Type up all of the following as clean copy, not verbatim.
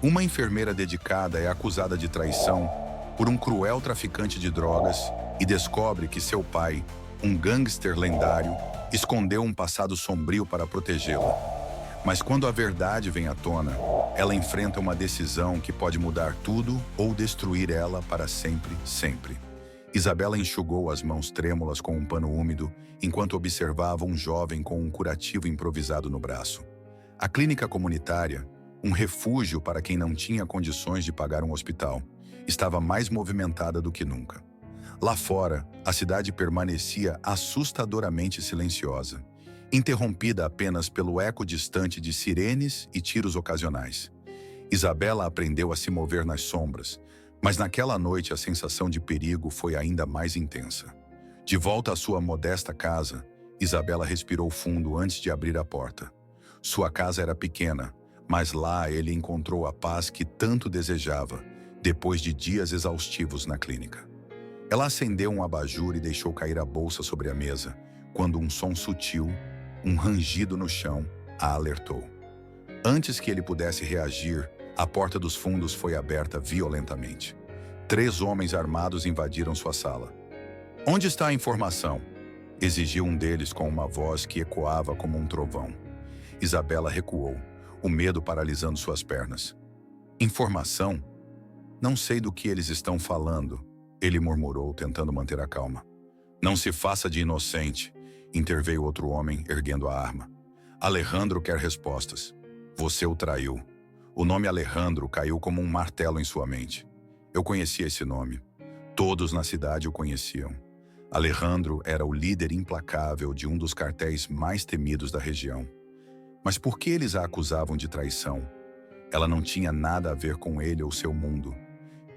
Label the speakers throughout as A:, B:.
A: Uma enfermeira dedicada é acusada de traição por um cruel traficante de drogas e descobre que seu pai, um gangster lendário, escondeu um passado sombrio para protegê-la. Mas quando a verdade vem à tona, ela enfrenta uma decisão que pode mudar tudo ou destruir ela para sempre, sempre. Isabela enxugou as mãos trêmulas com um pano úmido enquanto observava um jovem com um curativo improvisado no braço. A clínica comunitária, um refúgio para quem não tinha condições de pagar um hospital, estava mais movimentada do que nunca. Lá fora, a cidade permanecia assustadoramente silenciosa, interrompida apenas pelo eco distante de sirenes e tiros ocasionais. Isabela aprendeu a se mover nas sombras, mas naquela noite a sensação de perigo foi ainda mais intensa. De volta à sua modesta casa, Isabela respirou fundo antes de abrir a porta. Sua casa era pequena, mas lá ele encontrou a paz que tanto desejava, depois de dias exaustivos na clínica. Ela acendeu um abajur e deixou cair a bolsa sobre a mesa, quando um som sutil, um rangido no chão, a alertou. Antes que ele pudesse reagir, a porta dos fundos foi aberta violentamente. 3 homens armados invadiram sua sala. "Onde está a informação?" exigiu um deles com uma voz que ecoava como um trovão. Isabela recuou, o medo paralisando suas pernas. "Informação? Não sei do que eles estão falando", ele murmurou, tentando manter a calma. "Não se faça de inocente", interveio outro homem, erguendo a arma. "Alejandro quer respostas. Você o traiu." O nome Alejandro caiu como um martelo em sua mente. Eu conhecia esse nome. Todos na cidade o conheciam. Alejandro era o líder implacável de um dos cartéis mais temidos da região. Mas por que eles a acusavam de traição? Ela não tinha nada a ver com ele ou seu mundo.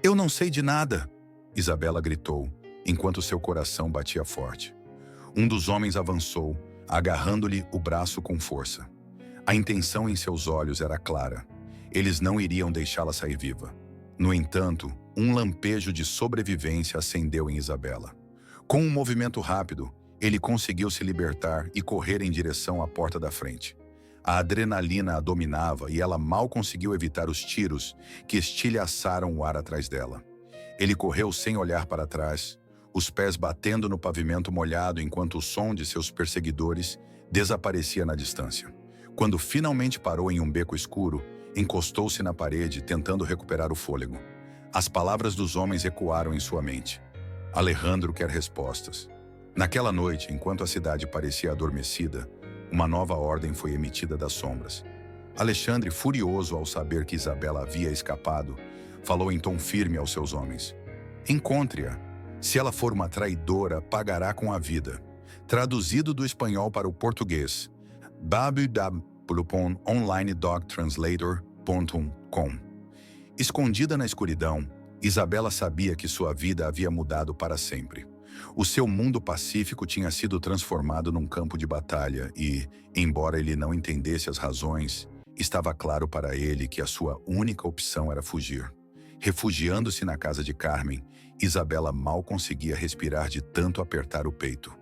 A: "Eu não sei de nada!" Isabela gritou, enquanto seu coração batia forte. Um dos homens avançou, agarrando-lhe o braço com força. A intenção em seus olhos era clara. Eles não iriam deixá-la sair viva. No entanto, um lampejo de sobrevivência acendeu em Isabela. Com um movimento rápido, ele conseguiu se libertar e correr em direção à porta da frente. A adrenalina a dominava e ela mal conseguiu evitar os tiros que estilhaçaram o ar atrás dela. Ele correu sem olhar para trás, os pés batendo no pavimento molhado enquanto o som de seus perseguidores desaparecia na distância. Quando finalmente parou em um beco escuro, encostou-se na parede, tentando recuperar o fôlego. As palavras dos homens ecoaram em sua mente. Alejandro quer respostas. Naquela noite, enquanto a cidade parecia adormecida, uma nova ordem foi emitida das sombras. Alexandre, furioso ao saber que Isabela havia escapado, falou em tom firme aos seus homens. "Encontre-a. Se ela for uma traidora, pagará com a vida." Traduzido do espanhol para o português, www.onlinedogtranslator.com. Escondida na escuridão, Isabela sabia que sua vida havia mudado para sempre. O seu mundo pacífico tinha sido transformado num campo de batalha e, embora ele não entendesse as razões, estava claro para ele que a sua única opção era fugir. Refugiando-se na casa de Carmen, Isabela mal conseguia respirar de tanto apertar o peito.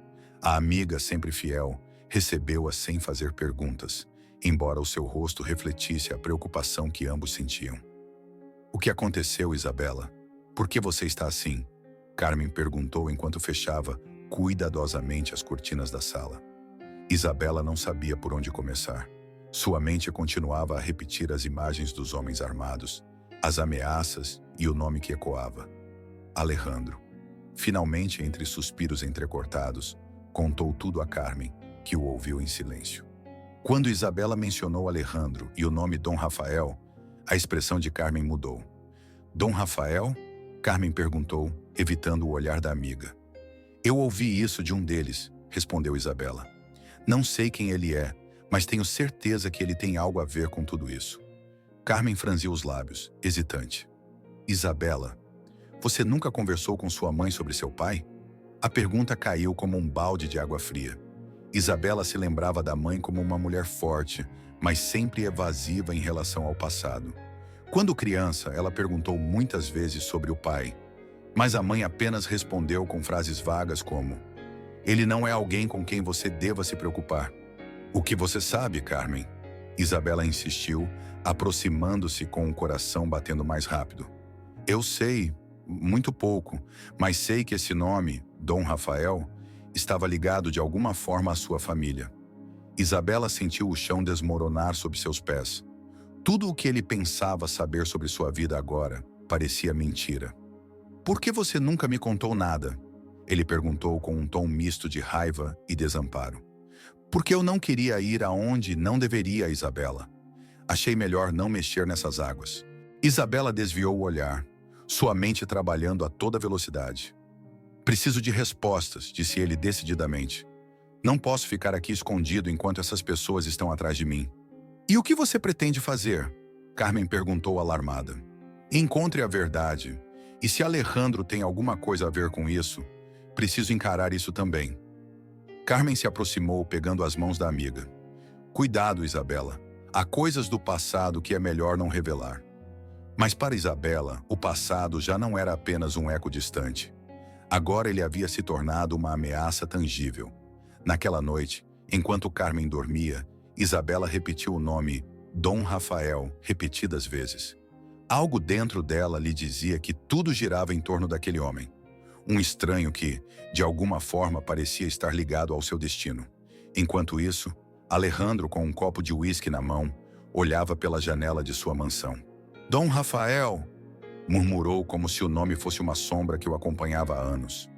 A: A amiga, sempre fiel, recebeu-a sem fazer perguntas, embora o seu rosto refletisse a preocupação que ambos sentiam. "O que aconteceu, Isabela? Por que você está assim?" Carmen perguntou enquanto fechava cuidadosamente as cortinas da sala. Isabela não sabia por onde começar. Sua mente continuava a repetir as imagens dos homens armados, as ameaças e o nome que ecoava. Alejandro. Finalmente, entre suspiros entrecortados, contou tudo a Carmen, que o ouviu em silêncio. Quando Isabela mencionou Alejandro e o nome Dom Rafael, a expressão de Carmen mudou. "Dom Rafael?" Carmen perguntou, evitando o olhar da amiga. "Eu ouvi isso de um deles", respondeu Isabela. "Não sei quem ele é, mas tenho certeza que ele tem algo a ver com tudo isso." Carmen franziu os lábios, hesitante. "Isabela, você nunca conversou com sua mãe sobre seu pai?" A pergunta caiu como um balde de água fria. Isabela se lembrava da mãe como uma mulher forte, mas sempre evasiva em relação ao passado. Quando criança, ela perguntou muitas vezes sobre o pai, mas a mãe apenas respondeu com frases vagas como: "Ele não é alguém com quem você deva se preocupar." "O que você sabe, Carmen?" Isabela insistiu, aproximando-se com o coração batendo mais rápido. Eu sei, muito pouco, mas sei que esse nome, Dom Rafael, estava ligado de alguma forma à sua família. Isabela sentiu o chão desmoronar sob seus pés. Tudo o que ele pensava saber sobre sua vida agora parecia mentira. "Por que você nunca me contou nada?" Ele perguntou com um tom misto de raiva e desamparo. "Porque eu não queria ir aonde não deveria, Isabela. Achei melhor não mexer nessas águas." Isabela desviou o olhar, sua mente trabalhando a toda velocidade. "Preciso de respostas", disse ele decididamente. "Não posso ficar aqui escondido enquanto essas pessoas estão atrás de mim." "E o que você pretende fazer?" Carmen perguntou alarmada. "Encontre a verdade. E se Alejandro tem alguma coisa a ver com isso, preciso encarar isso também." Carmen se aproximou pegando as mãos da amiga. "Cuidado, Isabela. Há coisas do passado que é melhor não revelar." Mas para Isabela, o passado já não era apenas um eco distante. Agora ele havia se tornado uma ameaça tangível. Naquela noite, enquanto Carmen dormia, Isabela repetiu o nome Dom Rafael repetidas vezes. Algo dentro dela lhe dizia que tudo girava em torno daquele homem. Um estranho que, de alguma forma, parecia estar ligado ao seu destino. Enquanto isso, Alejandro, com um copo de uísque na mão, olhava pela janela de sua mansão. "Dom Rafael", murmurou como se o nome fosse uma sombra que o acompanhava há anos.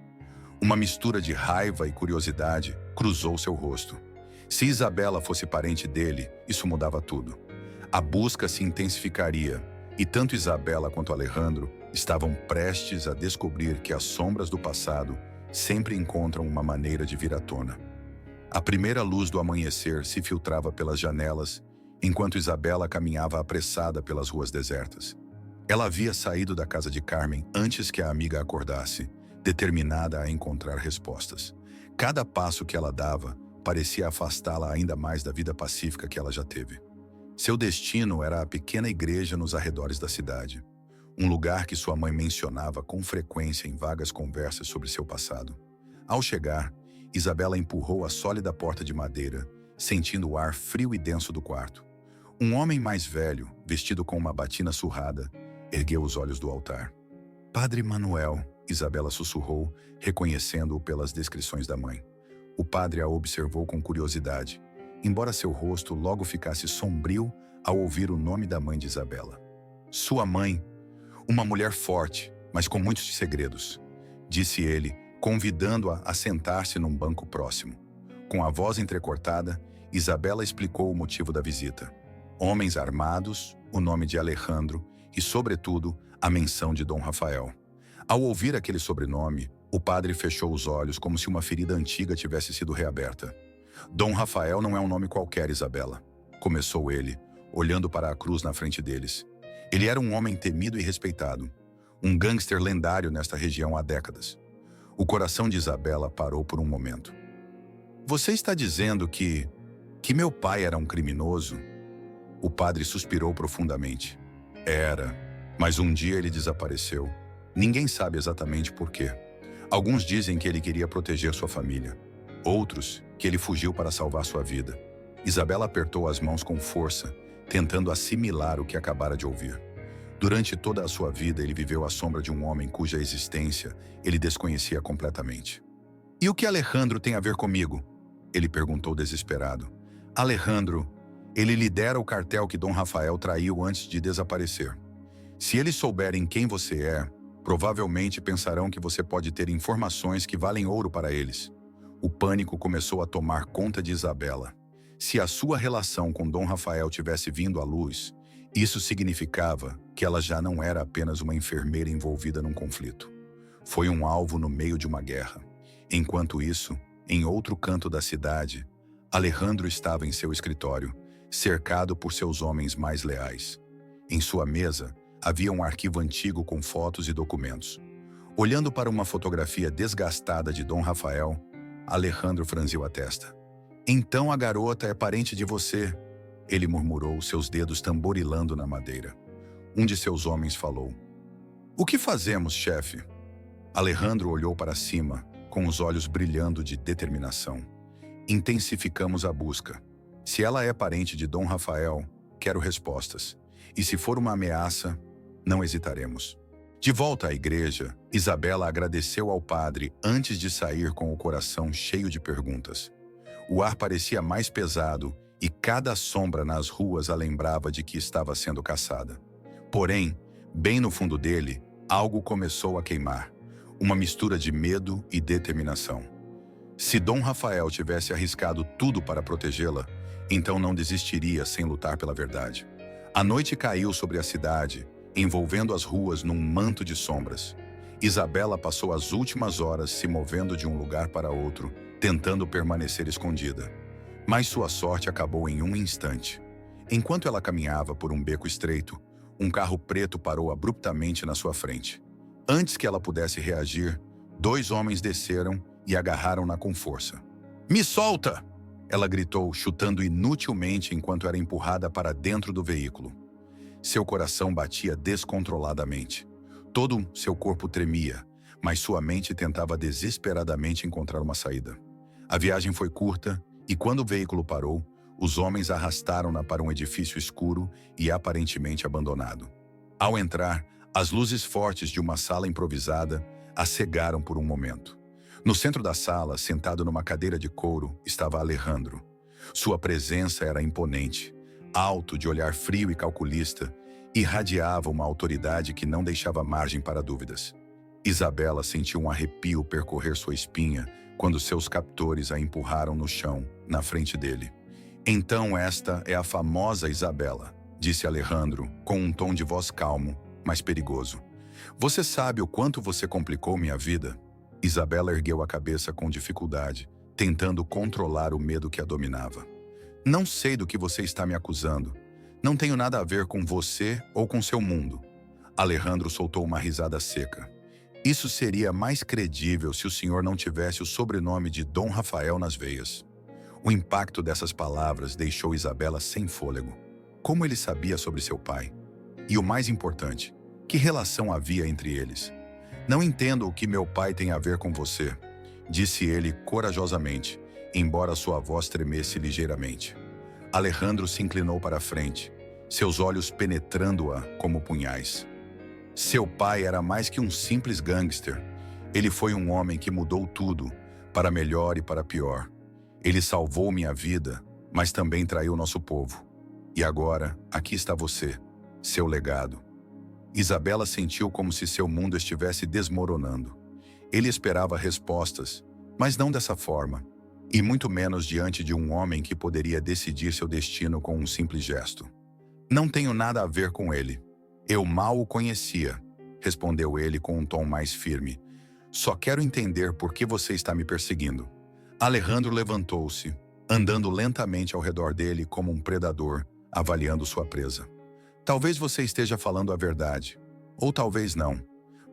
A: Uma mistura de raiva e curiosidade cruzou seu rosto. Se Isabela fosse parente dele, isso mudava tudo. A busca se intensificaria, e tanto Isabela quanto Alejandro estavam prestes a descobrir que as sombras do passado sempre encontram uma maneira de vir à tona. A primeira luz do amanhecer se filtrava pelas janelas, enquanto Isabela caminhava apressada pelas ruas desertas. Ela havia saído da casa de Carmen antes que a amiga acordasse, determinada a encontrar respostas. Cada passo que ela dava parecia afastá-la ainda mais da vida pacífica que ela já teve. Seu destino era a pequena igreja nos arredores da cidade, um lugar que sua mãe mencionava com frequência em vagas conversas sobre seu passado. Ao chegar, Isabela empurrou a sólida porta de madeira, sentindo o ar frio e denso do quarto. Um homem mais velho, vestido com uma batina surrada, ergueu os olhos do altar. "Padre Manuel", Isabela sussurrou, reconhecendo-o pelas descrições da mãe. O padre a observou com curiosidade, embora seu rosto logo ficasse sombrio ao ouvir o nome da mãe de Isabela. "Sua mãe, uma mulher forte, mas com muitos segredos", disse ele, convidando-a a sentar-se num banco próximo. Com a voz entrecortada, Isabela explicou o motivo da visita. Homens armados, o nome de Alejandro e, sobretudo, a menção de Dom Rafael. Ao ouvir aquele sobrenome, o padre fechou os olhos como se uma ferida antiga tivesse sido reaberta. "Dom Rafael não é um nome qualquer, Isabela", começou ele, olhando para a cruz na frente deles. "Ele era um homem temido e respeitado, um gangster lendário nesta região há décadas." O coração de Isabela parou por um momento. "Você está dizendo que meu pai era um criminoso?" O padre suspirou profundamente. "Era, mas um dia ele desapareceu. Ninguém sabe exatamente por quê. Alguns dizem que ele queria proteger sua família. Outros, que ele fugiu para salvar sua vida." Isabela apertou as mãos com força, tentando assimilar o que acabara de ouvir. Durante toda a sua vida, ele viveu à sombra de um homem cuja existência ele desconhecia completamente. "E o que Alejandro tem a ver comigo?" Ele perguntou desesperado. "Alejandro, ele lidera o cartel que Dom Rafael traiu antes de desaparecer. Se eles souberem quem você é, provavelmente pensarão que você pode ter informações que valem ouro para eles." O pânico começou a tomar conta de Isabela. Se a sua relação com Dom Rafael tivesse vindo à luz, isso significava que ela já não era apenas uma enfermeira envolvida num conflito. Foi um alvo no meio de uma guerra. Enquanto isso, em outro canto da cidade, Alejandro estava em seu escritório, cercado por seus homens mais leais. Em sua mesa, havia um arquivo antigo com fotos e documentos. Olhando para uma fotografia desgastada de Dom Rafael, Alejandro franziu a testa. "Então a garota é parente de você", ele murmurou, seus dedos tamborilando na madeira. Um de seus homens falou. "O que fazemos, chefe?" Alejandro olhou para cima, com os olhos brilhando de determinação. "Intensificamos a busca. Se ela é parente de Dom Rafael, quero respostas. E se for uma ameaça, não hesitaremos. De volta à igreja, Isabela agradeceu ao padre antes de sair com o coração cheio de perguntas. O ar parecia mais pesado e cada sombra nas ruas a lembrava de que estava sendo caçada. Porém, bem no fundo dele, algo começou a queimar. Uma mistura de medo e determinação. Se Dom Rafael tivesse arriscado tudo para protegê-la, então não desistiria sem lutar pela verdade. A noite caiu sobre a cidade, envolvendo as ruas num manto de sombras. Isabela passou as últimas horas se movendo de um lugar para outro, tentando permanecer escondida. Mas sua sorte acabou em um instante. Enquanto ela caminhava por um beco estreito, um carro preto parou abruptamente na sua frente. Antes que ela pudesse reagir, 2 homens desceram e agarraram-na com força. "Me solta!" ela gritou, chutando inutilmente enquanto era empurrada para dentro do veículo. Seu coração batia descontroladamente. Todo seu corpo tremia, mas sua mente tentava desesperadamente encontrar uma saída. A viagem foi curta e quando o veículo parou, os homens arrastaram-na para um edifício escuro e aparentemente abandonado. Ao entrar, as luzes fortes de uma sala improvisada a cegaram por um momento. No centro da sala, sentado numa cadeira de couro, estava Alejandro. Sua presença era imponente. Alto, de olhar frio e calculista, irradiava uma autoridade que não deixava margem para dúvidas. Isabela sentiu um arrepio percorrer sua espinha quando seus captores a empurraram no chão, na frente dele. "Então esta é a famosa Isabela", disse Alejandro, com um tom de voz calmo, mas perigoso. "Você sabe o quanto você complicou minha vida?" Isabela ergueu a cabeça com dificuldade, tentando controlar o medo que a dominava. "Não sei do que você está me acusando. Não tenho nada a ver com você ou com seu mundo." Alejandro soltou uma risada seca. "Isso seria mais credível se o senhor não tivesse o sobrenome de Dom Rafael nas veias." O impacto dessas palavras deixou Isabela sem fôlego. Como ele sabia sobre seu pai? E o mais importante, que relação havia entre eles? "Não entendo o que meu pai tem a ver com você", disse ele corajosamente, embora sua voz tremesse ligeiramente. Alejandro se inclinou para a frente, seus olhos penetrando-a como punhais. Seu pai era mais que um simples gangster. Ele foi um homem que mudou tudo, para melhor e para pior. Ele salvou minha vida, mas também traiu nosso povo. E agora, aqui está você, seu legado. Isabela sentiu como se seu mundo estivesse desmoronando. Ele esperava respostas, mas não dessa forma, e muito menos diante de um homem que poderia decidir seu destino com um simples gesto. "Não tenho nada a ver com ele. Eu mal o conhecia", respondeu ele com um tom mais firme. "Só quero entender por que você está me perseguindo." Alejandro levantou-se, andando lentamente ao redor dele como um predador, avaliando sua presa. "Talvez você esteja falando a verdade, ou talvez não.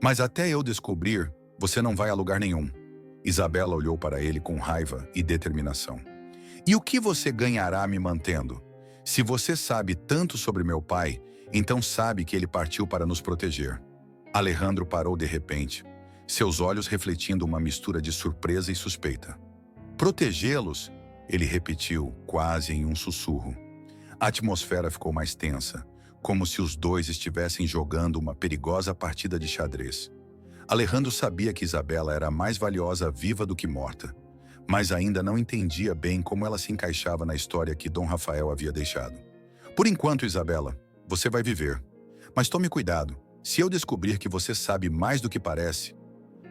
A: Mas até eu descobrir, você não vai a lugar nenhum." Isabela olhou para ele com raiva e determinação. "E o que você ganhará me mantendo? Se você sabe tanto sobre meu pai, então sabe que ele partiu para nos proteger." Alejandro parou de repente, seus olhos refletindo uma mistura de surpresa e suspeita. "Protegê-los?" ele repetiu, quase em um sussurro. A atmosfera ficou mais tensa, como se os dois estivessem jogando uma perigosa partida de xadrez. Alejandro sabia que Isabela era mais valiosa viva do que morta, mas ainda não entendia bem como ela se encaixava na história que Dom Rafael havia deixado. "Por enquanto, Isabela, você vai viver. Mas tome cuidado, se eu descobrir que você sabe mais do que parece..."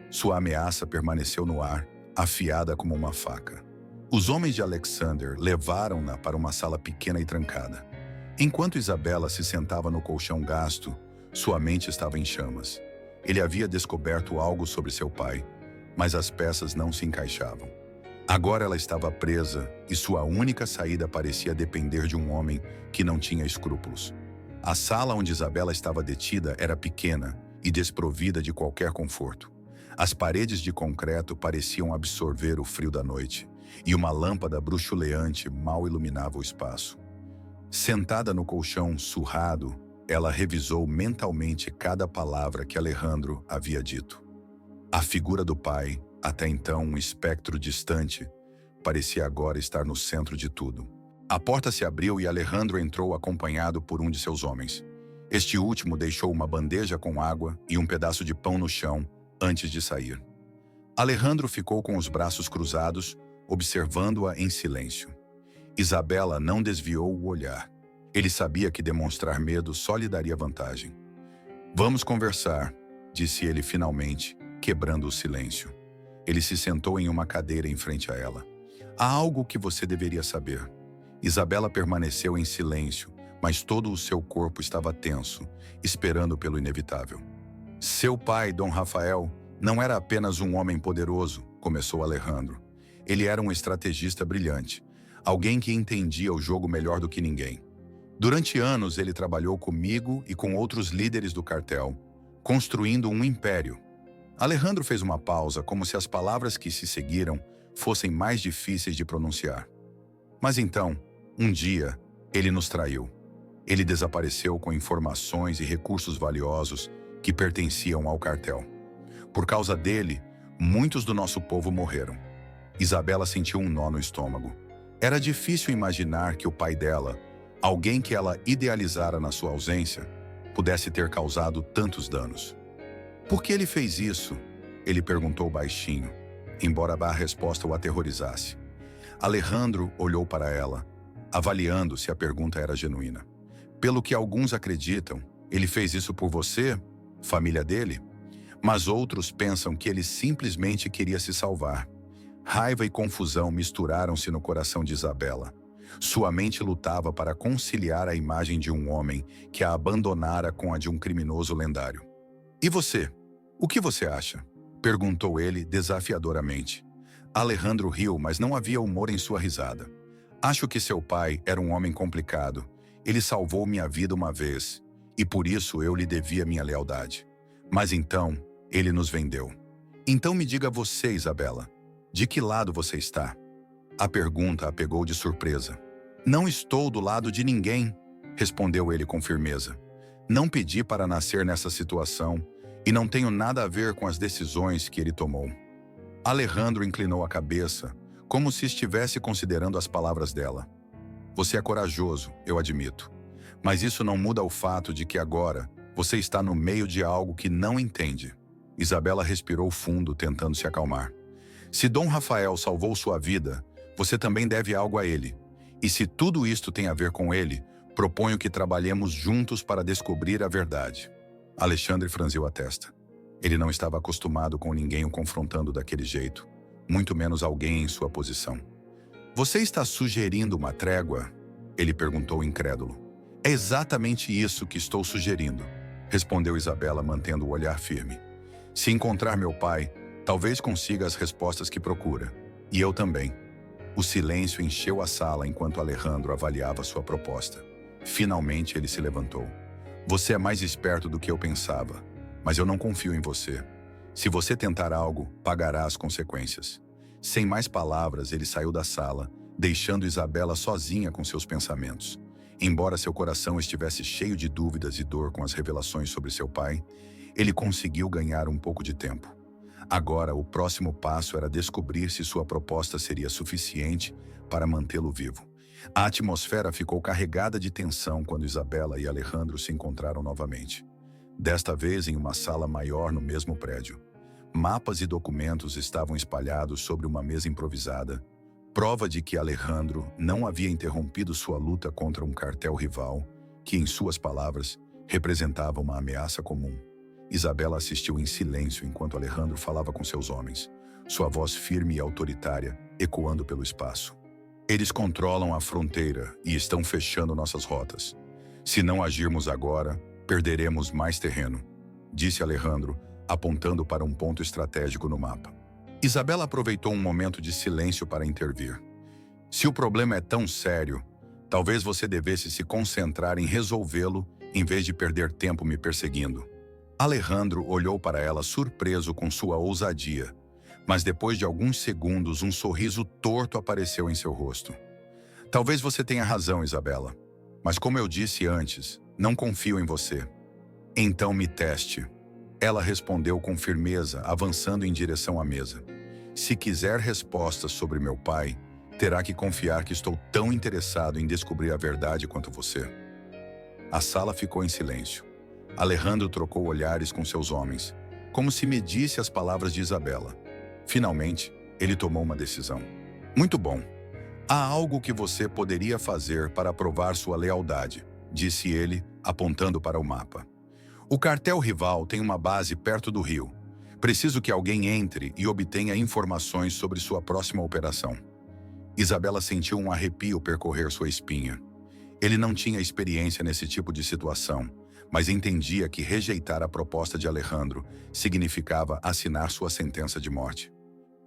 A: Sua ameaça permaneceu no ar, afiada como uma faca. Os homens de Alexander levaram-na para uma sala pequena e trancada. Enquanto Isabela se sentava no colchão gasto, sua mente estava em chamas. Ele havia descoberto algo sobre seu pai, mas as peças não se encaixavam. Agora ela estava presa e sua única saída parecia depender de um homem que não tinha escrúpulos. A sala onde Isabela estava detida era pequena e desprovida de qualquer conforto. As paredes de concreto pareciam absorver o frio da noite, e uma lâmpada bruxuleante mal iluminava o espaço. Sentada no colchão surrado, ela revisou mentalmente cada palavra que Alejandro havia dito. A figura do pai, até então um espectro distante, parecia agora estar no centro de tudo. A porta se abriu e Alejandro entrou acompanhado por um de seus homens. Este último deixou uma bandeja com água e um pedaço de pão no chão antes de sair. Alejandro ficou com os braços cruzados, observando-a em silêncio. Isabela não desviou o olhar. Ele sabia que demonstrar medo só lhe daria vantagem. "Vamos conversar", disse ele finalmente, quebrando o silêncio. Ele se sentou em uma cadeira em frente a ela. "Há algo que você deveria saber." Isabela permaneceu em silêncio, mas todo o seu corpo estava tenso, esperando pelo inevitável. "Seu pai, Dom Rafael, não era apenas um homem poderoso", começou Alejandro. "Ele era um estrategista brilhante, alguém que entendia o jogo melhor do que ninguém. Durante anos ele trabalhou comigo e com outros líderes do cartel, construindo um império." Alejandro fez uma pausa, como se as palavras que se seguiram fossem mais difíceis de pronunciar. "Mas então, um dia, ele nos traiu. Ele desapareceu com informações e recursos valiosos que pertenciam ao cartel. Por causa dele, muitos do nosso povo morreram." Isabela sentiu um nó no estômago. Era difícil imaginar que o pai dela, alguém que ela idealizara na sua ausência, pudesse ter causado tantos danos. "Por que ele fez isso?" ele perguntou baixinho, embora a resposta o aterrorizasse. Alejandro olhou para ela, avaliando se a pergunta era genuína. "Pelo que alguns acreditam, ele fez isso por você, família dele, mas outros pensam que ele simplesmente queria se salvar." Raiva e confusão misturaram-se no coração de Isabela. Sua mente lutava para conciliar a imagem de um homem que a abandonara com a de um criminoso lendário. "E você? O que você acha?" perguntou ele desafiadoramente. Alejandro riu, mas não havia humor em sua risada. "Acho que seu pai era um homem complicado. Ele salvou minha vida uma vez, e por isso eu lhe devia minha lealdade. Mas então, ele nos vendeu. Então me diga você, Isabela, de que lado você está?" A pergunta a pegou de surpresa. "Não estou do lado de ninguém", respondeu ele com firmeza. "Não pedi para nascer nessa situação e não tenho nada a ver com as decisões que ele tomou." Alejandro inclinou a cabeça, como se estivesse considerando as palavras dela. "Você é corajoso, eu admito. Mas isso não muda o fato de que agora você está no meio de algo que não entende." Isabela respirou fundo, tentando se acalmar. "Se Dom Rafael salvou sua vida, você também deve algo a ele. E se tudo isto tem a ver com ele, proponho que trabalhemos juntos para descobrir a verdade." Alexandre franziu a testa. Ele não estava acostumado com ninguém o confrontando daquele jeito, muito menos alguém em sua posição. "Você está sugerindo uma trégua?" ele perguntou incrédulo. "É exatamente isso que estou sugerindo", respondeu Isabela, mantendo o olhar firme. "Se encontrar meu pai, talvez consiga as respostas que procura. E eu também." O silêncio encheu a sala enquanto Alejandro avaliava sua proposta. Finalmente ele se levantou. "Você é mais esperto do que eu pensava, mas eu não confio em você. Se você tentar algo, pagará as consequências." Sem mais palavras, ele saiu da sala, deixando Isabela sozinha com seus pensamentos. Embora seu coração estivesse cheio de dúvidas e dor com as revelações sobre seu pai, ele conseguiu ganhar um pouco de tempo. Agora, o próximo passo era descobrir se sua proposta seria suficiente para mantê-lo vivo. A atmosfera ficou carregada de tensão quando Isabela e Alejandro se encontraram novamente. Desta vez em uma sala maior no mesmo prédio. Mapas e documentos estavam espalhados sobre uma mesa improvisada, prova de que Alejandro não havia interrompido sua luta contra um cartel rival, que, em suas palavras, representava uma ameaça comum. Isabela assistiu em silêncio enquanto Alejandro falava com seus homens, sua voz firme e autoritária ecoando pelo espaço. "Eles controlam a fronteira e estão fechando nossas rotas. Se não agirmos agora, perderemos mais terreno", disse Alejandro, apontando para um ponto estratégico no mapa. Isabela aproveitou um momento de silêncio para intervir. "Se o problema é tão sério, talvez você devesse se concentrar em resolvê-lo em vez de perder tempo me perseguindo." Alejandro olhou para ela surpreso com sua ousadia, mas depois de alguns segundos um sorriso torto apareceu em seu rosto. "Talvez você tenha razão, Isabela, mas como eu disse antes, não confio em você." "Então me teste." Ela respondeu com firmeza, avançando em direção à mesa. "Se quiser respostas sobre meu pai, terá que confiar que estou tão interessado em descobrir a verdade quanto você." A sala ficou em silêncio. Alejandro trocou olhares com seus homens, como se medisse as palavras de Isabela. Finalmente, ele tomou uma decisão. Muito bom. Há algo que você poderia fazer para provar sua lealdade, disse ele, apontando para o mapa. O cartel rival tem uma base perto do rio. Preciso que alguém entre e obtenha informações sobre sua próxima operação. Isabela sentiu um arrepio percorrer sua espinha. Ele não tinha experiência nesse tipo de situação, mas entendia que rejeitar a proposta de Alejandro significava assinar sua sentença de morte.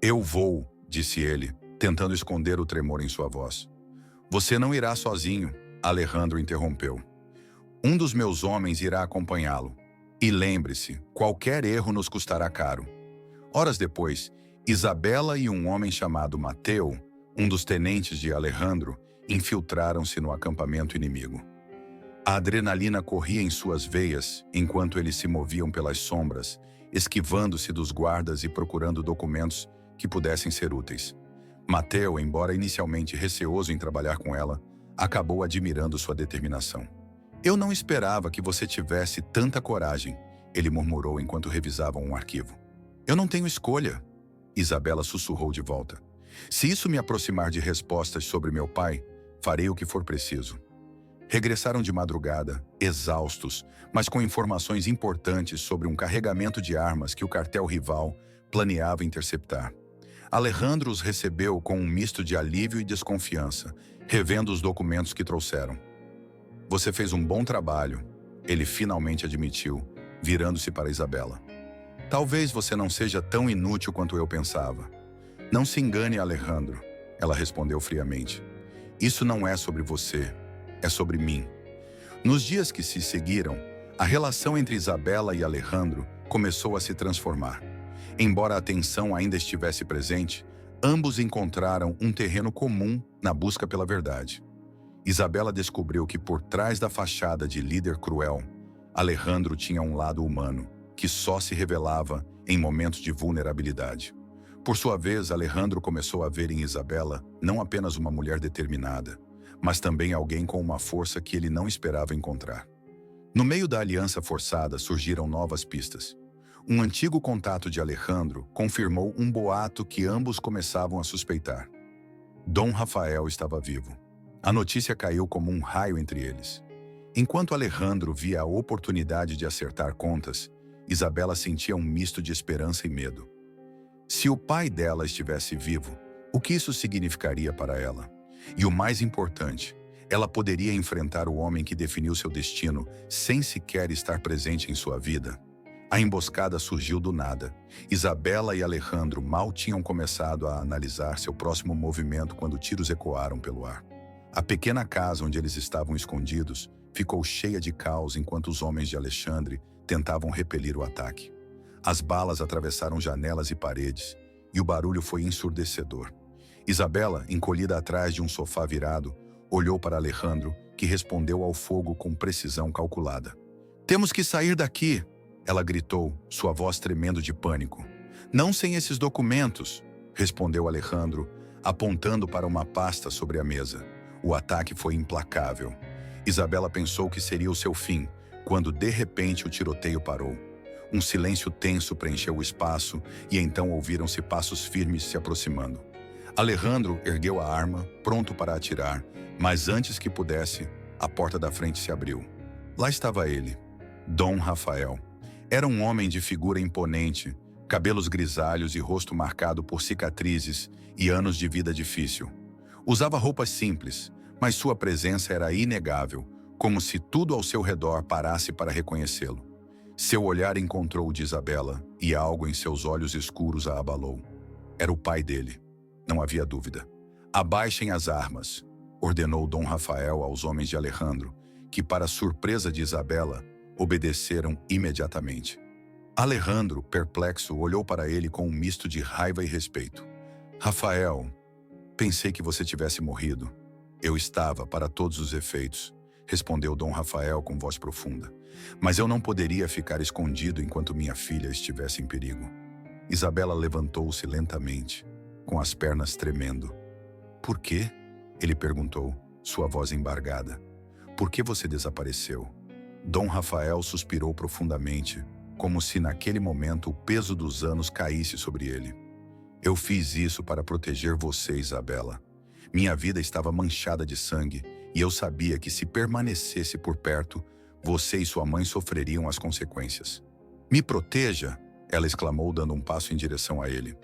A: Eu vou, disse ele, tentando esconder o tremor em sua voz. Você não irá sozinho, Alejandro interrompeu. Um dos meus homens irá acompanhá-lo. E lembre-se, qualquer erro nos custará caro. Horas depois, Isabela e um homem chamado Mateo, um dos tenentes de Alejandro, infiltraram-se no acampamento inimigo. A adrenalina corria em suas veias enquanto eles se moviam pelas sombras, esquivando-se dos guardas e procurando documentos que pudessem ser úteis. Mateo, embora inicialmente receoso em trabalhar com ela, acabou admirando sua determinação. Eu não esperava que você tivesse tanta coragem, ele murmurou enquanto revisavam um arquivo. Eu não tenho escolha, Isabela sussurrou de volta. Se isso me aproximar de respostas sobre meu pai, farei o que for preciso. Regressaram de madrugada, exaustos, mas com informações importantes sobre um carregamento de armas que o cartel rival planeava interceptar. Alejandro os recebeu com um misto de alívio e desconfiança, revendo os documentos que trouxeram. Você fez um bom trabalho, ele finalmente admitiu, virando-se para Isabela. Talvez você não seja tão inútil quanto eu pensava. Não se engane, Alejandro, ela respondeu friamente. Isso não é sobre você, é sobre mim. Nos dias que se seguiram, a relação entre Isabela e Alejandro começou a se transformar. Embora a tensão ainda estivesse presente, ambos encontraram um terreno comum na busca pela verdade. Isabela descobriu que por trás da fachada de líder cruel, Alejandro tinha um lado humano, que só se revelava em momentos de vulnerabilidade. Por sua vez, Alejandro começou a ver em Isabela não apenas uma mulher determinada, mas também alguém com uma força que ele não esperava encontrar. No meio da aliança forçada surgiram novas pistas. Um antigo contato de Alejandro confirmou um boato que ambos começavam a suspeitar. Dom Rafael estava vivo. A notícia caiu como um raio entre eles. Enquanto Alejandro via a oportunidade de acertar contas, Isabela sentia um misto de esperança e medo. Se o pai dela estivesse vivo, o que isso significaria para ela? E o mais importante, ela poderia enfrentar o homem que definiu seu destino sem sequer estar presente em sua vida? A emboscada surgiu do nada. Isabela e Alejandro mal tinham começado a analisar seu próximo movimento quando tiros ecoaram pelo ar. A pequena casa onde eles estavam escondidos ficou cheia de caos enquanto os homens de Alexandre tentavam repelir o ataque. As balas atravessaram janelas e paredes, e o barulho foi ensurdecedor. Isabela, encolhida atrás de um sofá virado, olhou para Alejandro, que respondeu ao fogo com precisão calculada. "Temos que sair daqui!" ela gritou, sua voz tremendo de pânico. "Não sem esses documentos!" respondeu Alejandro, apontando para uma pasta sobre a mesa. O ataque foi implacável. Isabela pensou que seria o seu fim, quando de repente o tiroteio parou. Um silêncio tenso preencheu o espaço e então ouviram-se passos firmes se aproximando. Alejandro ergueu a arma, pronto para atirar, mas antes que pudesse, a porta da frente se abriu. Lá estava ele, Dom Rafael. Era um homem de figura imponente, cabelos grisalhos e rosto marcado por cicatrizes e anos de vida difícil. Usava roupas simples, mas sua presença era inegável, como se tudo ao seu redor parasse para reconhecê-lo. Seu olhar encontrou o de Isabela e algo em seus olhos escuros a abalou. Era o pai dele. Não havia dúvida. "Abaixem as armas", ordenou Dom Rafael aos homens de Alejandro, que, para surpresa de Isabela, obedeceram imediatamente. Alejandro, perplexo, olhou para ele com um misto de raiva e respeito. "Rafael, pensei que você tivesse morrido." "Eu estava, para todos os efeitos", respondeu Dom Rafael com voz profunda. "Mas eu não poderia ficar escondido enquanto minha filha estivesse em perigo." Isabela levantou-se lentamente, com as pernas tremendo. "Por quê?" ele perguntou, sua voz embargada. por que você desapareceu?" Dom Rafael suspirou profundamente, como se naquele momento o peso dos anos caísse sobre ele. "Eu fiz isso para proteger você, Isabela. Minha vida estava manchada de sangue e eu sabia que se permanecesse por perto, você e sua mãe sofreriam as consequências." "Me proteja!" ela exclamou, dando um passo em direção a ele.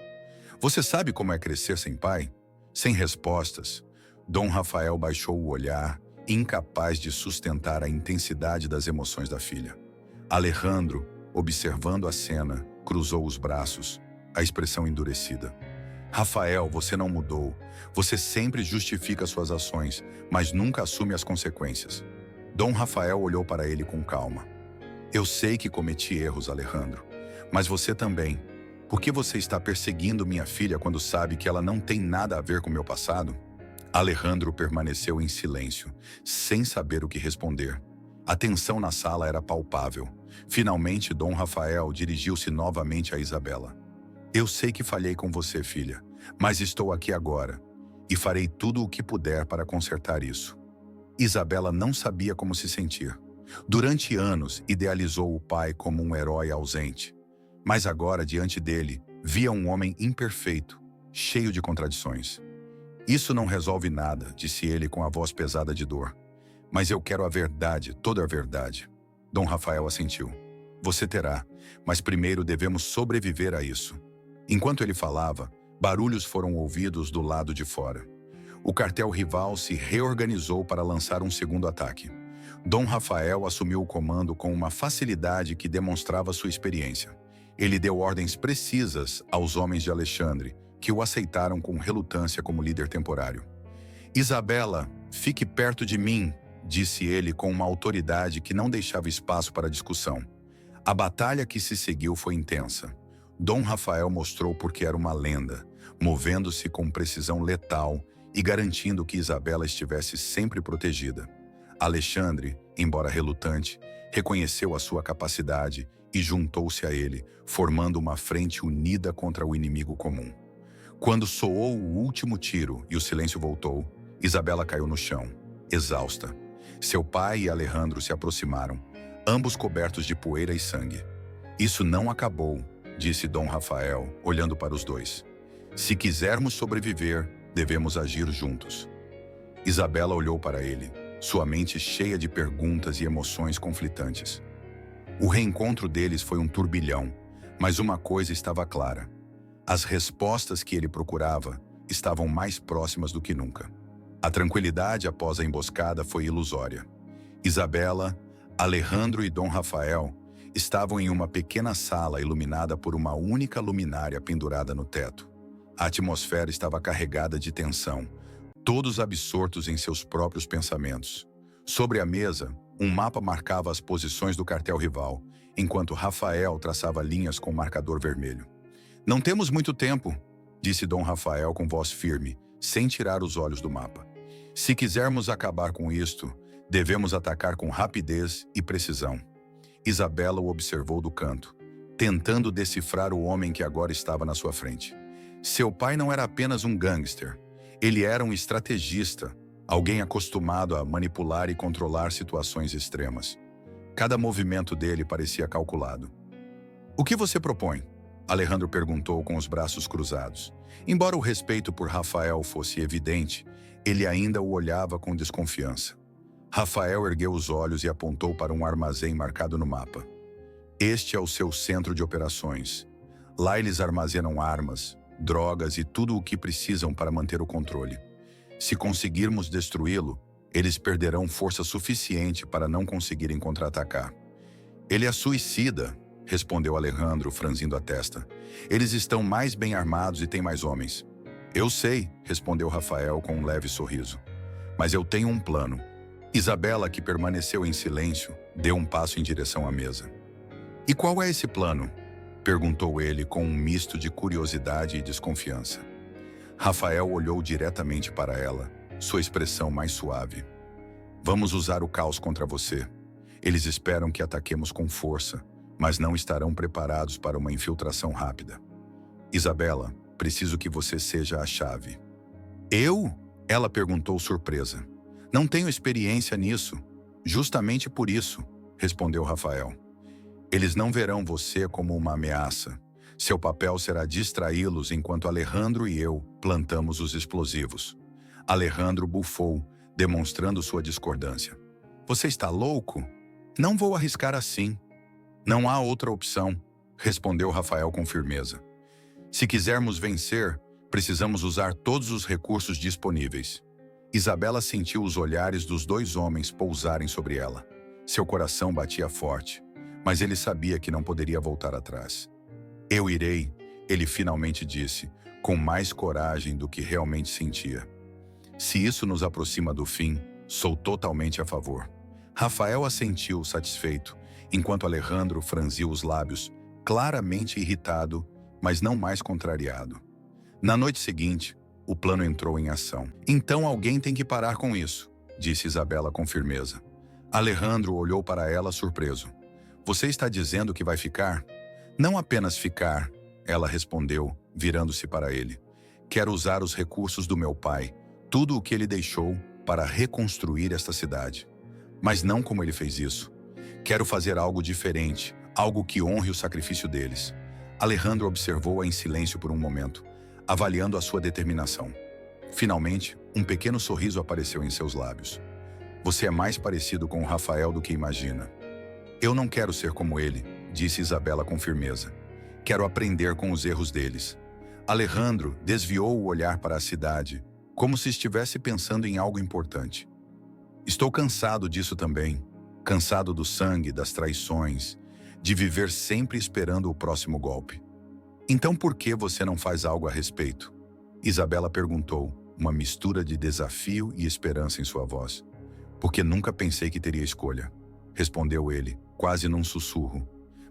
A: "Você sabe como é crescer sem pai? Sem respostas." Dom Rafael baixou o olhar, incapaz de sustentar a intensidade das emoções da filha. Alejandro, observando a cena, cruzou os braços, a expressão endurecida. "Rafael, você não mudou. Você sempre justifica suas ações, mas nunca assume as consequências." Dom Rafael olhou para ele com calma. "Eu sei que cometi erros, Alejandro, mas você também. Por que você está perseguindo minha filha quando sabe que ela não tem nada a ver com meu passado?" Alejandro permaneceu em silêncio, sem saber o que responder. A tensão na sala era palpável. Finalmente, Dom Rafael dirigiu-se novamente a Isabela. "Eu sei que falhei com você, filha, mas estou aqui agora e farei tudo o que puder para consertar isso." Isabela não sabia como se sentir. Durante anos, idealizou o pai como um herói ausente. Mas agora, diante dele, via um homem imperfeito, cheio de contradições. "Isso não resolve nada", disse ele com a voz pesada de dor. "Mas eu quero a verdade, toda a verdade." Dom Rafael assentiu. "Você terá, mas primeiro devemos sobreviver a isso." Enquanto ele falava, barulhos foram ouvidos do lado de fora. O cartel rival se reorganizou para lançar um segundo ataque. Dom Rafael assumiu o comando com uma facilidade que demonstrava sua experiência. Ele deu ordens precisas aos homens de Alexandre, que o aceitaram com relutância como líder temporário. "Isabela, fique perto de mim", disse ele com uma autoridade que não deixava espaço para discussão. A batalha que se seguiu foi intensa. Dom Rafael mostrou por que era uma lenda, movendo-se com precisão letal e garantindo que Isabela estivesse sempre protegida. Alexandre, embora relutante, reconheceu a sua capacidade e juntou-se a ele, formando uma frente unida contra o inimigo comum. Quando soou o último tiro e o silêncio voltou, Isabela caiu no chão, exausta. Seu pai e Alejandro se aproximaram, ambos cobertos de poeira e sangue. "Isso não acabou", disse Dom Rafael, olhando para os dois. "Se quisermos sobreviver, devemos agir juntos." Isabela olhou para ele, sua mente cheia de perguntas e emoções conflitantes. O reencontro deles foi um turbilhão, mas uma coisa estava clara. As respostas que ele procurava estavam mais próximas do que nunca. A tranquilidade após a emboscada foi ilusória. Isabela, Alejandro e Dom Rafael estavam em uma pequena sala iluminada por uma única luminária pendurada no teto. A atmosfera estava carregada de tensão, todos absortos em seus próprios pensamentos. Sobre a mesa, um mapa marcava as posições do cartel rival, enquanto Rafael traçava linhas com marcador vermelho. "Não temos muito tempo", disse Dom Rafael com voz firme, sem tirar os olhos do mapa. "Se quisermos acabar com isto, devemos atacar com rapidez e precisão." Isabela o observou do canto, tentando decifrar o homem que agora estava na sua frente. Seu pai não era apenas um gangster. Ele era um estrategista, alguém acostumado a manipular e controlar situações extremas. Cada movimento dele parecia calculado. "O que você propõe?" Alejandro perguntou com os braços cruzados. Embora o respeito por Rafael fosse evidente, ele ainda o olhava com desconfiança. Rafael ergueu os olhos e apontou para um armazém marcado no mapa. "Este é o seu centro de operações. Lá eles armazenam armas, drogas e tudo o que precisam para manter o controle. Se conseguirmos destruí-lo, eles perderão força suficiente para não conseguirem contra-atacar." "Ele é suicida", respondeu Alejandro, franzindo a testa. "Eles estão mais bem armados e têm mais homens." "Eu sei", respondeu Rafael com um leve sorriso. "Mas eu tenho um plano." Isabela, que permaneceu em silêncio, deu um passo em direção à mesa. "E qual é esse plano?" perguntou ele com um misto de curiosidade e desconfiança. Rafael olhou diretamente para ela, sua expressão mais suave. "Vamos usar o caos contra você. Eles esperam que ataquemos com força, mas não estarão preparados para uma infiltração rápida. Isabela, preciso que você seja a chave." "Eu?" ela perguntou surpresa. "Não tenho experiência nisso." Justamente por isso, respondeu Rafael. Eles não verão você como uma ameaça. Seu papel será distraí-los enquanto Alejandro e eu plantamos os explosivos. Alejandro bufou, demonstrando sua discordância. Você está louco? Não vou arriscar assim. Não há outra opção, respondeu Rafael com firmeza. Se quisermos vencer, precisamos usar todos os recursos disponíveis. Isabela sentiu os olhares dos dois homens pousarem sobre ela. Seu coração batia forte, mas ele sabia que não poderia voltar atrás. Eu irei, ele finalmente disse, com mais coragem do que realmente sentia. Se isso nos aproxima do fim, sou totalmente a favor. Rafael assentiu, satisfeito, enquanto Alejandro franziu os lábios, claramente irritado, mas não mais contrariado. Na noite seguinte, o plano entrou em ação. Então alguém tem que parar com isso, disse Isabela com firmeza. Alejandro olhou para ela surpreso. Você está dizendo que vai ficar? Não apenas ficar, ela respondeu, virando-se para ele. Quero usar os recursos do meu pai, tudo o que ele deixou, para reconstruir esta cidade. Mas não como ele fez isso. Quero fazer algo diferente, algo que honre o sacrifício deles. Alejandro observou-a em silêncio por um momento, avaliando a sua determinação. Finalmente, um pequeno sorriso apareceu em seus lábios. Você é mais parecido com o Rafael do que imagina. Eu não quero ser como ele, disse Isabela com firmeza. Quero aprender com os erros deles. Alejandro desviou o olhar para a cidade, como se estivesse pensando em algo importante. Estou cansado disso também. Cansado do sangue, das traições, de viver sempre esperando o próximo golpe. Então por que você não faz algo a respeito? Isabela perguntou, uma mistura de desafio e esperança em sua voz. Porque nunca pensei que teria escolha, respondeu ele, quase num sussurro.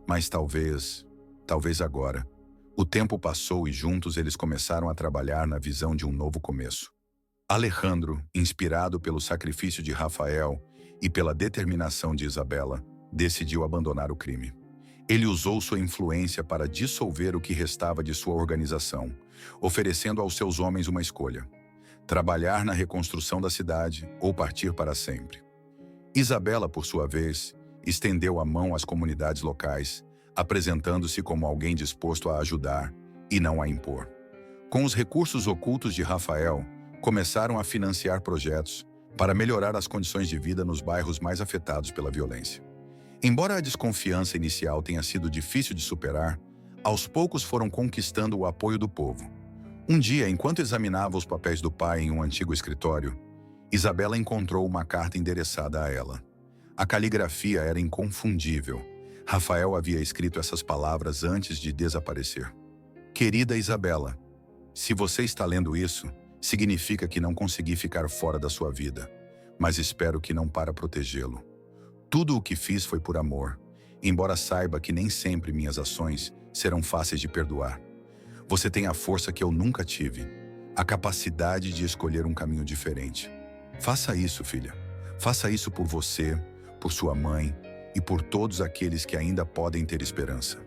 A: Mas talvez agora. O tempo passou e juntos eles começaram a trabalhar na visão de um novo começo. Alejandro, inspirado pelo sacrifício de Rafael e pela determinação de Isabela, decidiu abandonar o crime. Ele usou sua influência para dissolver o que restava de sua organização, oferecendo aos seus homens uma escolha: trabalhar na reconstrução da cidade ou partir para sempre. Isabela, por sua vez, estendeu a mão às comunidades locais, apresentando-se como alguém disposto a ajudar e não a impor. Com os recursos ocultos de Rafael, começaram a financiar projetos para melhorar as condições de vida nos bairros mais afetados pela violência. Embora a desconfiança inicial tenha sido difícil de superar, aos poucos foram conquistando o apoio do povo. Um dia, enquanto examinava os papéis do pai em um antigo escritório, Isabela encontrou uma carta endereçada a ela. A caligrafia era inconfundível. Rafael havia escrito essas palavras antes de desaparecer. Querida Isabela, se você está lendo isso, significa que não consegui ficar fora da sua vida, mas espero que não para protegê-lo. Tudo o que fiz foi por amor, embora saiba que nem sempre minhas ações serão fáceis de perdoar. Você tem a força que eu nunca tive, a capacidade de escolher um caminho diferente. Faça isso, filha. Faça isso por você, por sua mãe e por todos aqueles que ainda podem ter esperança.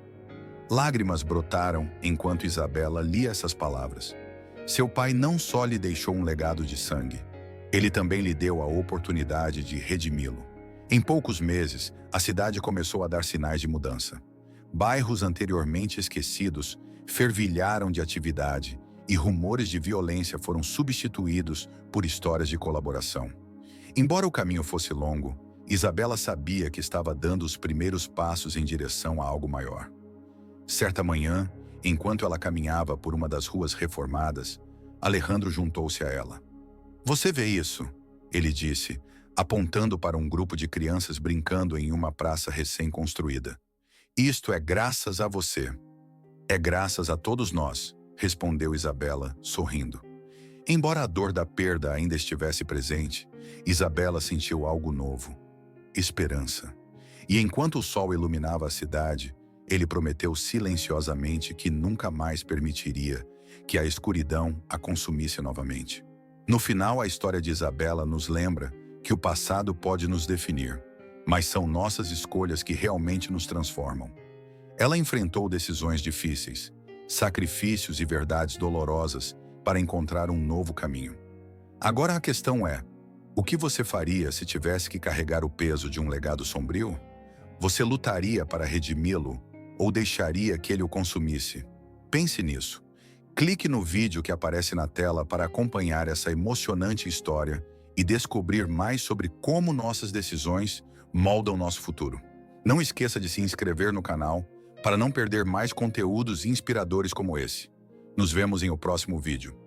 A: Lágrimas brotaram enquanto Isabela lia essas palavras. Seu pai não só lhe deixou um legado de sangue, ele também lhe deu a oportunidade de redimi-lo. Em poucos meses, a cidade começou a dar sinais de mudança. Bairros anteriormente esquecidos fervilharam de atividade e rumores de violência foram substituídos por histórias de colaboração. Embora o caminho fosse longo, Isabela sabia que estava dando os primeiros passos em direção a algo maior. Certa manhã, enquanto ela caminhava por uma das ruas reformadas, Alejandro juntou-se a ela. Você vê isso? Ele disse, apontando para um grupo de crianças brincando em uma praça recém-construída. Isto é graças a você. É graças a todos nós, respondeu Isabela, sorrindo. Embora a dor da perda ainda estivesse presente, Isabela sentiu algo novo: esperança. E enquanto o sol iluminava a cidade, ele prometeu silenciosamente que nunca mais permitiria que a escuridão a consumisse novamente. No final, a história de Isabela nos lembra que o passado pode nos definir, mas são nossas escolhas que realmente nos transformam. Ela enfrentou decisões difíceis, sacrifícios e verdades dolorosas para encontrar um novo caminho. Agora a questão é: O que você faria se tivesse que carregar o peso de um legado sombrio? Você lutaria para redimi-lo ou deixaria que ele o consumisse? Pense nisso. Clique no vídeo que aparece na tela para acompanhar essa emocionante história e descobrir mais sobre como nossas decisões moldam nosso futuro. Não esqueça de se inscrever no canal para não perder mais conteúdos inspiradores como esse. Nos vemos em o próximo vídeo.